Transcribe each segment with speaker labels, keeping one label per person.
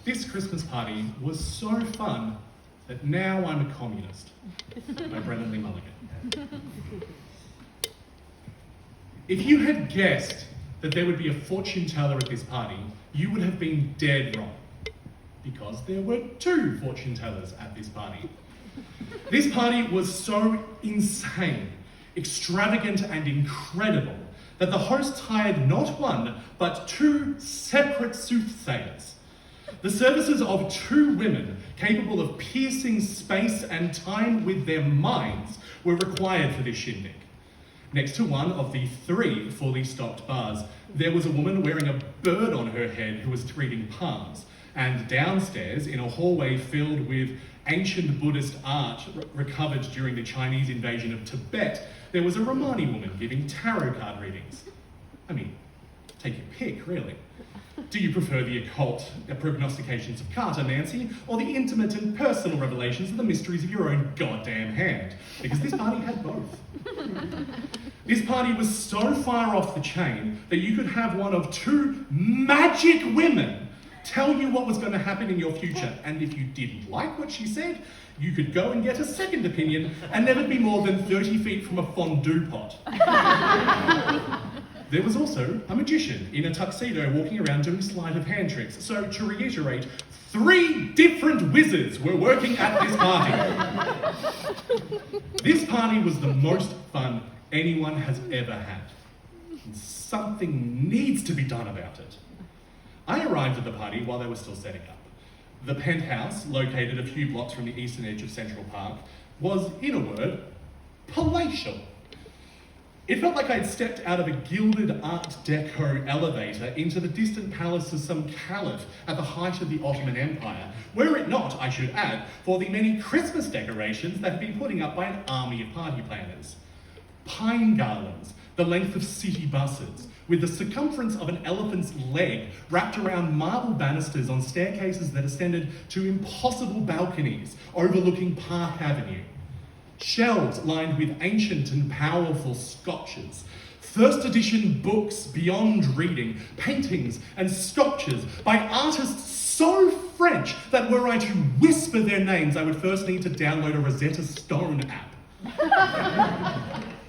Speaker 1: This Christmas party was so fun that now I'm a communist, by Brennan Lee Mulligan. If you had guessed that there would be a fortune teller at this party, you would have been dead wrong, because there were 2 fortune tellers at this party. This party was so insane, extravagant and incredible that the host hired not 1, but 2 separate soothsayers. The services of 2 women capable of piercing space and time with their minds were required for this shindig. Next to one of the 3 fully stocked bars, there was a woman wearing a bird on her head who was reading palms. And downstairs, in a hallway filled with ancient Buddhist art recovered during the Chinese invasion of Tibet, there was a Romani woman giving tarot card readings. I mean, take your pick, really. Do you prefer the occult prognostications of Carter, Nancy, or the intimate and personal revelations of the mysteries of your own goddamn hand? Because this party had both. This party was so far off the chain that you could have one of 2 magic women tell you what was going to happen in your future, and if you didn't like what she said, you could go and get a second opinion and never be more than 30 feet from a fondue pot. There was also a magician in a tuxedo walking around doing sleight of hand tricks. So, to reiterate, 3 different wizards were working at this party. This party was the most fun anyone has ever had. And something needs to be done about it. I arrived at the party while they were still setting up. The penthouse, located a few blocks from the eastern edge of Central Park, was, in a word, palatial. It felt like I'd stepped out of a gilded Art Deco elevator into the distant palace of some caliph at the height of the Ottoman Empire, were it not, I should add, for the many Christmas decorations that had been putting up by an army of party planners. Pine garlands, the length of city buses, with the circumference of an elephant's leg wrapped around marble banisters on staircases that ascended to impossible balconies overlooking Park Avenue. Shelves lined with ancient and powerful scotches, first edition books beyond reading, paintings and sculptures by artists so French that were I to whisper their names, I would first need to download a Rosetta Stone app.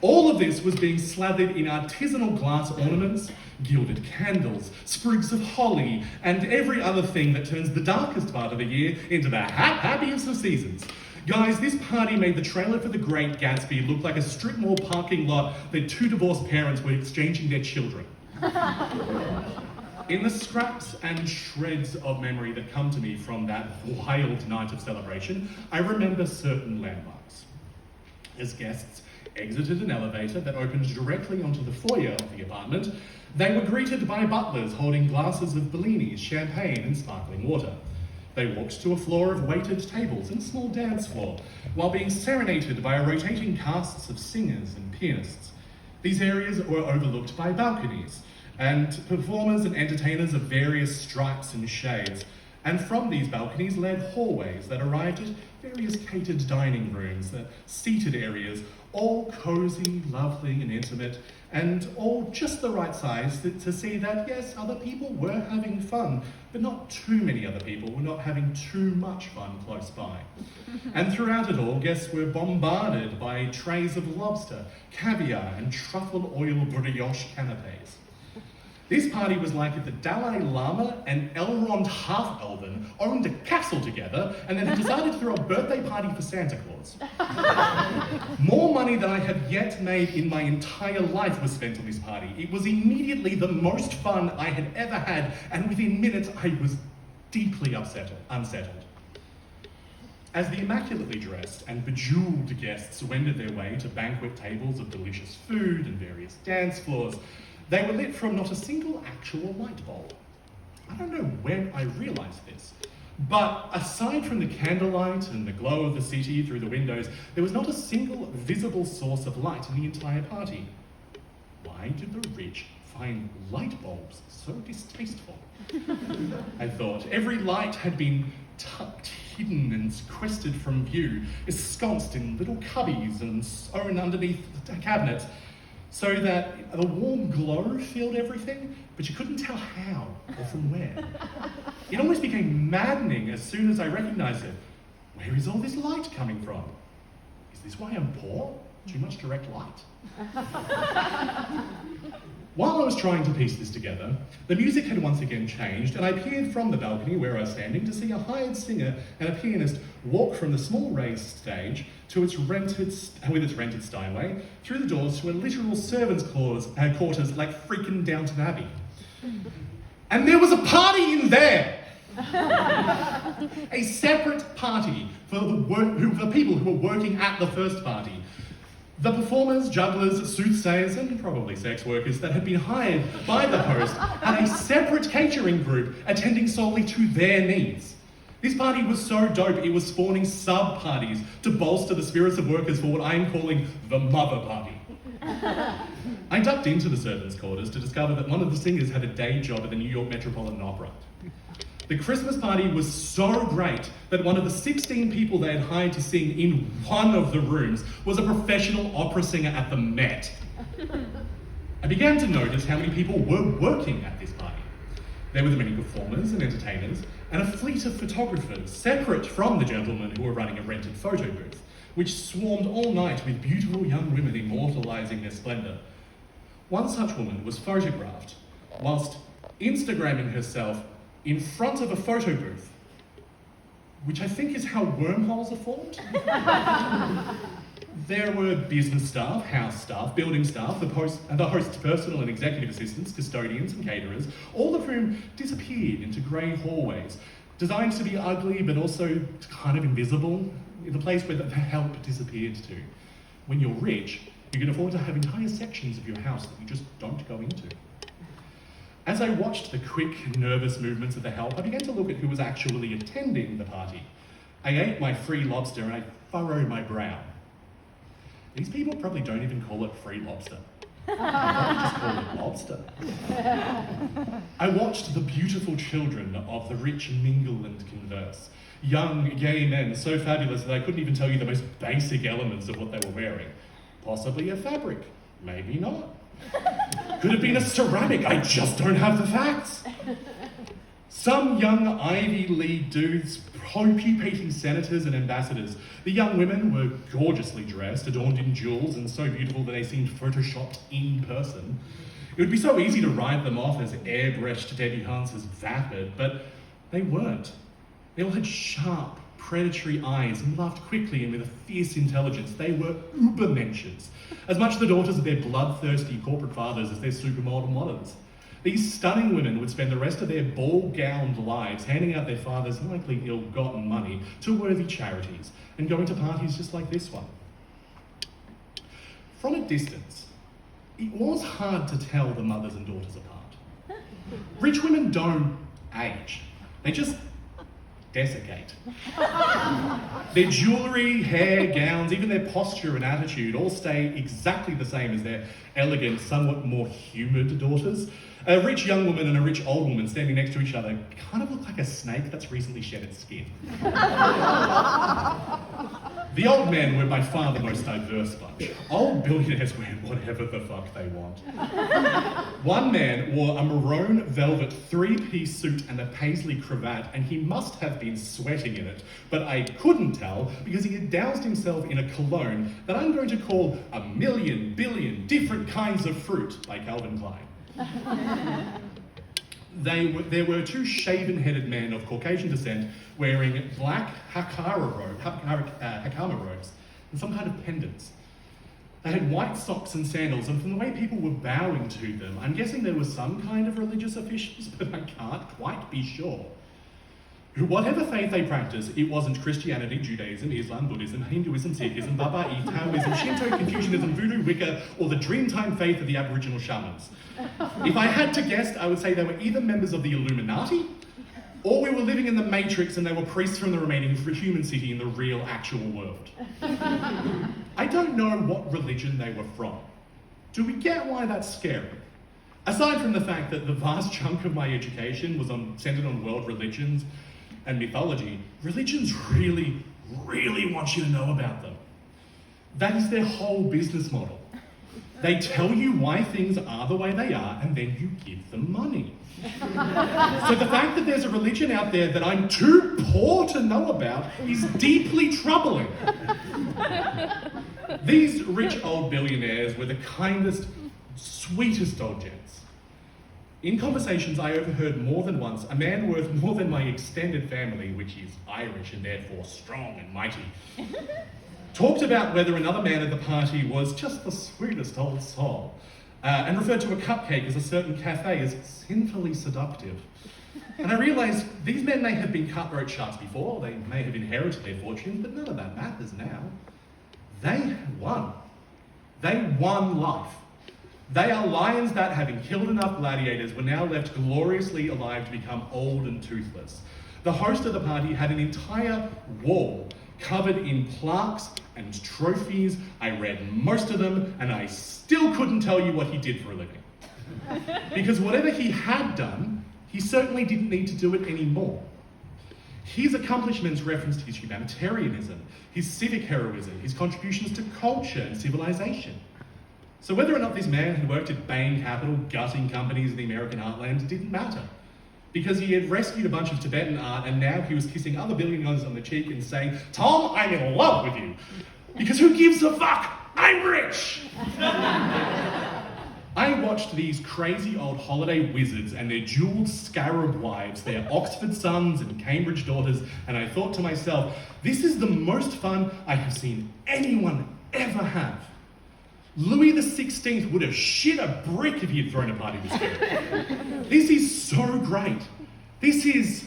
Speaker 1: All of this was being slathered in artisanal glass ornaments, gilded candles, sprigs of holly, and every other thing that turns the darkest part of the year into the happiest of seasons. Guys, this party made the trailer for The Great Gatsby look like a strip mall parking lot that 2 divorced parents were exchanging their children. In the scraps and shreds of memory that come to me from that wild night of celebration, I remember certain landmarks. As guests exited an elevator that opened directly onto the foyer of the apartment, they were greeted by butlers holding glasses of Bellinis, champagne, and sparkling water. They walked to a floor of weighted tables and a small dance floor, while being serenaded by a rotating casts of singers and pianists. These areas were overlooked by balconies, and performers and entertainers of various stripes and shades. And from these balconies led hallways that arrived at various catered dining rooms, seated areas, all cozy, lovely and intimate, and all just the right size to see that, yes, other people were having fun, but not too many other people were not having too much fun close by. And throughout it all, guests were bombarded by trays of lobster, caviar, and truffle oil brioche canapes. This party was like if the Dalai Lama and Elrond Half-Elven owned a castle together and then had decided to throw a birthday party for Santa Claus. More money than I had yet made in my entire life was spent on this party. It was immediately the most fun I had ever had, and within minutes I was deeply unsettled. As the immaculately dressed and bejeweled guests wended their way to banquet tables of delicious food and various dance floors, they were lit from not a single actual light bulb. I don't know when I realised this, but aside from the candlelight and the glow of the city through the windows, there was not a single visible source of light in the entire party. Why did the rich find light bulbs so distasteful? I thought. Every light had been tucked, hidden and sequestered from view, ensconced in little cubbies and sewn underneath cabinets. so that the warm glow filled everything, but you couldn't tell how or from where. It almost became maddening as soon as I recognised it. Where is all this light coming from? Is this why I'm poor? Too much direct light? While I was trying to piece this together, the music had once again changed, and I peered from the balcony where I was standing to see a hired singer and a pianist walk from the small raised stage to its rented Steinway through the doors to a literal servants' quarters like freaking Downton Abbey. And there was a party in there! A separate party for the people who were working at the first party. The performers, jugglers, soothsayers, and probably sex workers that had been hired by the host had a separate catering group attending solely to their needs. This party was so dope, it was spawning sub-parties to bolster the spirits of workers for what I'm calling the mother party. I ducked into the servants' quarters to discover that one of the singers had a day job at the New York Metropolitan Opera. The Christmas party was so great that one of the 16 people they had hired to sing in one of the rooms was a professional opera singer at the Met. I began to notice how many people were working at this party. There were the many performers and entertainers, and a fleet of photographers, separate from the gentlemen who were running a rented photo booth, which swarmed all night with beautiful young women immortalising their splendour. One such woman was photographed whilst Instagramming herself in front of a photo booth, which I think is how wormholes are formed. There were business staff, house staff, building staff, the host's personal and executive assistants, custodians and caterers, all of whom disappeared into grey hallways, designed to be ugly but also kind of invisible, in the place where the help disappeared to. When you're rich, you can afford to have entire sections of your house that you just don't go into. As I watched the quick, nervous movements of the help, I began to look at who was actually attending the party. I ate my free lobster and I furrowed my brow. These people probably don't even call it free lobster. They probably just call it lobster. I watched the beautiful children of the rich mingle and converse. Young, gay men, so fabulous that I couldn't even tell you the most basic elements of what they were wearing. Possibly a fabric, maybe not. Could have been a ceramic, I just don't have the facts. Some young Ivy League dudes, pupating senators and ambassadors. The young women were gorgeously dressed, adorned in jewels, and so beautiful that they seemed photoshopped in person. It would be so easy to write them off as airbrushed debutantes as vapid, but they weren't. They all had sharp, predatory eyes and laughed quickly and with a fierce intelligence. They were ubermenschs, as much the daughters of their bloodthirsty corporate fathers as their supermodel mothers. These stunning women would spend the rest of their ball-gowned lives handing out their father's likely ill-gotten money to worthy charities and going to parties just like this one. From a distance, it was hard to tell the mothers and daughters apart. Rich women don't age, they just desiccate. Their jewellery, hair, gowns, even their posture and attitude all stay exactly the same as their elegant, somewhat more humoured daughters. A rich young woman and a rich old woman standing next to each other kind of look like a snake that's recently shed its skin. The old men were by far the most diverse bunch. Old billionaires wear whatever the fuck they want. One man wore a maroon velvet three-piece suit and a paisley cravat, and he must have been sweating in it, but I couldn't tell because he had doused himself in a cologne that I'm going to call 1,000,000,000,000,000 different kinds of fruit by Calvin Klein. There were two shaven-headed men of Caucasian descent wearing black hakama robes and some kind of pendants. They had white socks and sandals, and from the way people were bowing to them, I'm guessing there were some kind of religious officials, but I can't quite be sure. Whatever faith they practiced, it wasn't Christianity, Judaism, Islam, Buddhism, Hinduism, Sikhism, Baba'i, Taoism, Shinto, Confucianism, Voodoo, Wicca, or the Dreamtime faith of the Aboriginal shamans. If I had to guess, I would say they were either members of the Illuminati, or we were living in the Matrix and they were priests from the remaining human city in the real, actual world. I don't know what religion they were from. Do we get why that's scary? Aside from the fact that the vast chunk of my education was centered on world religions and mythology, religions really, really want you to know about them. That is their whole business model. They tell you why things are the way they are, and then you give them money. So the fact that there's a religion out there that I'm too poor to know about is deeply troubling. These rich old billionaires were the kindest, sweetest old gents. In conversations I overheard more than once, a man worth more than my extended family, which is Irish and therefore strong and mighty, talked about whether another man at the party was just the sweetest old soul, and referred to a cupcake as a certain cafe as sinfully seductive. And I realised these men may have been cutthroat sharks before, they may have inherited their fortunes, but none of that matters now. They had won. They won life. They are lions that, having killed enough gladiators, were now left gloriously alive to become old and toothless. The host of the party had an entire wall covered in plaques and trophies. I read most of them, and I still couldn't tell you what he did for a living. Because whatever he had done, he certainly didn't need to do it anymore. His accomplishments referenced his humanitarianism, his civic heroism, his contributions to culture and civilization. So whether or not this man had worked at Bain Capital, gutting companies in the American heartland, didn't matter. Because he had rescued a bunch of Tibetan art, and now he was kissing other billionaires on the cheek and saying, "Tom, I'm in love with you." Because who gives a fuck? I'm rich! I watched these crazy old holiday wizards and their jeweled scarab wives, their Oxford sons and Cambridge daughters, and I thought to myself, this is the most fun I have seen anyone ever have. Louis XVI would have shit a brick if he had thrown a party this year. This is so great. This is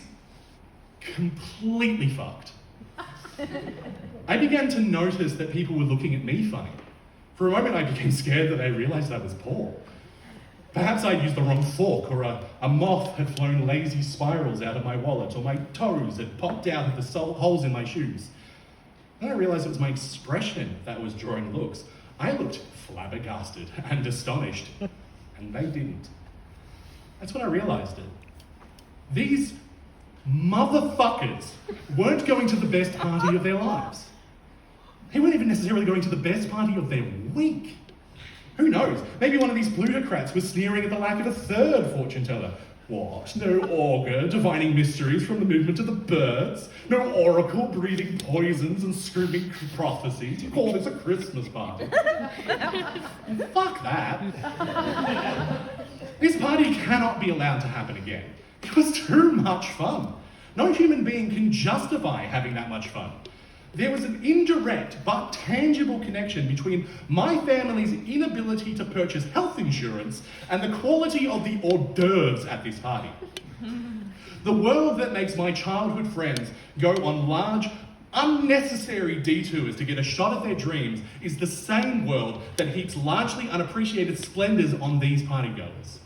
Speaker 1: completely fucked. I began to notice that people were looking at me funny. For a moment I became scared that they realised I was poor. Perhaps I'd used the wrong fork, or a moth had flown lazy spirals out of my wallet, or my toes had popped out of the holes in my shoes. Then I realised it was my expression that was drawing looks. I looked flabbergasted and astonished, and they didn't. That's when I realised it. These motherfuckers weren't going to the best party of their lives. They weren't even necessarily going to the best party of their week. Who knows? Maybe one of these plutocrats was sneering at the lack of a third fortune teller. What? No augur divining mysteries from the movement of the birds? No oracle breathing poisons and screaming prophecies? You call this a Christmas party? Fuck that. This party cannot be allowed to happen again. It was too much fun. No human being can justify having that much fun. There was an indirect but tangible connection between my family's inability to purchase health insurance and the quality of the hors d'oeuvres at this party. The world that makes my childhood friends go on large, unnecessary detours to get a shot at their dreams is the same world that heaps largely unappreciated splendours on these partygoers.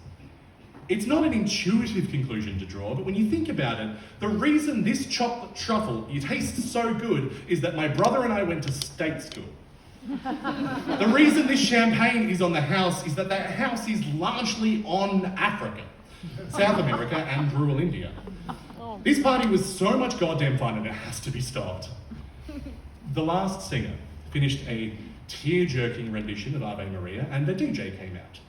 Speaker 1: It's not an intuitive conclusion to draw, but when you think about it, the reason this chocolate truffle tastes so good is that my brother and I went to state school. The reason this champagne is on the house is that that house is largely on Africa, South America, and rural India. This party was so much goddamn fun and it has to be stopped. The last singer finished a tear-jerking rendition of Ave Maria, and the DJ came out.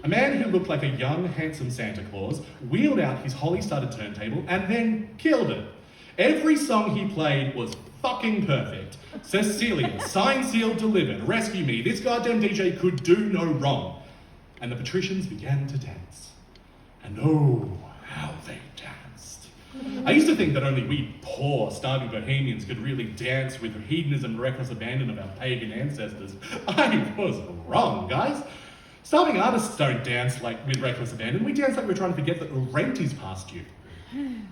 Speaker 1: A man who looked like a young, handsome Santa Claus wheeled out his holly-studded turntable and then killed it. Every song he played was fucking perfect. Cecilia, signed, sealed, delivered, rescue me, this goddamn DJ could do no wrong. And the patricians began to dance. And oh, how they danced. I used to think that only we poor, starving bohemians could really dance with hedonism and reckless abandon of our pagan ancestors. I was wrong, guys. Starving artists don't dance like with reckless abandon. We dance like we're trying to forget that the rent is past due.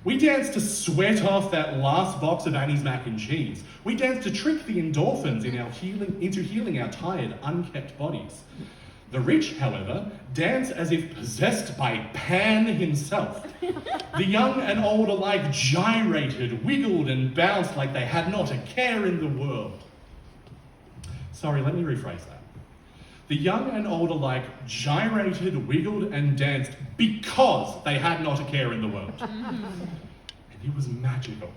Speaker 1: We dance to sweat off that last box of Annie's mac and cheese. We dance to trick the endorphins into healing our tired, unkept bodies. The rich, however, dance as if possessed by Pan himself. The young and old alike gyrated, wiggled and bounced like they had not a care in the world. Sorry, let me rephrase that. The young and old alike gyrated, wiggled and danced because they had not a care in the world. And it was magical.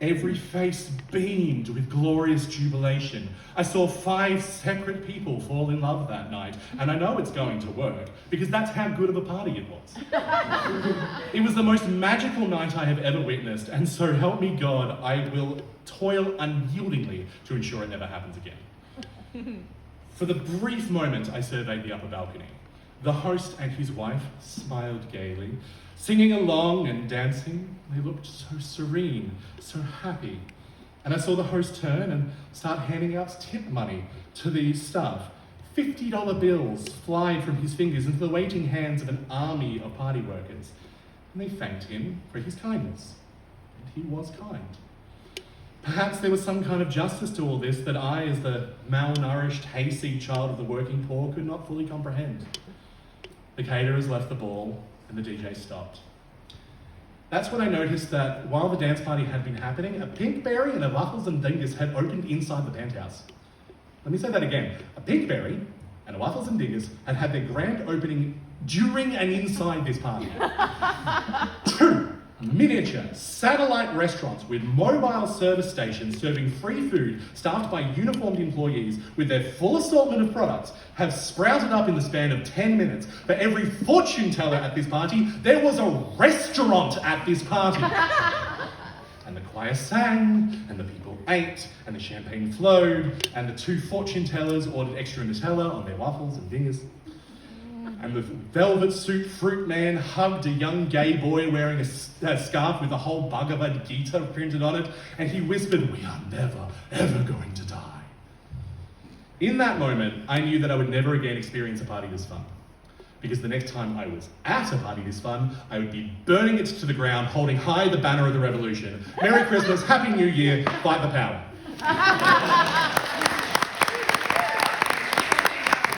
Speaker 1: Every face beamed with glorious jubilation. I saw 5 separate people fall in love that night, and I know it's going to work, because that's how good of a party it was. It was the most magical night I have ever witnessed, and so help me God, I will toil unyieldingly to ensure it never happens again. For the brief moment I surveyed the upper balcony, the host and his wife smiled gaily, singing along and dancing. They looked so serene, so happy. And I saw the host turn and start handing out tip money to the staff. $50 bills fly from his fingers into the waiting hands of an army of party workers. And they thanked him for his kindness. And he was kind. Perhaps there was some kind of justice to all this that I, as the malnourished, hayseed child of the working poor, could not fully comprehend. The caterers left the ball, and the DJ stopped. That's when I noticed that while the dance party had been happening, a Pinkberry and a Waffles and Dingus had opened inside the penthouse. Let me say that again. A Pinkberry and a Waffles and Dingus had had their grand opening during and inside this party. 2 miniature satellite restaurants with mobile service stations serving free food staffed by uniformed employees with their full assortment of products have sprouted up in the span of 10 minutes. For every fortune teller at this party, there was a restaurant at this party. And the choir sang, and the people ate, and the champagne flowed, and the 2 fortune tellers ordered extra Nutella on their waffles and dingers. And the velvet suit fruit man hugged a young gay boy wearing a scarf with the whole Bhagavad Gita printed on it, and he whispered, "We are never, ever going to die." In that moment, I knew that I would never again experience a party this fun. Because the next time I was at a party this fun, I would be burning it to the ground, holding high the banner of the revolution. Merry Christmas, Happy New Year, fight the power.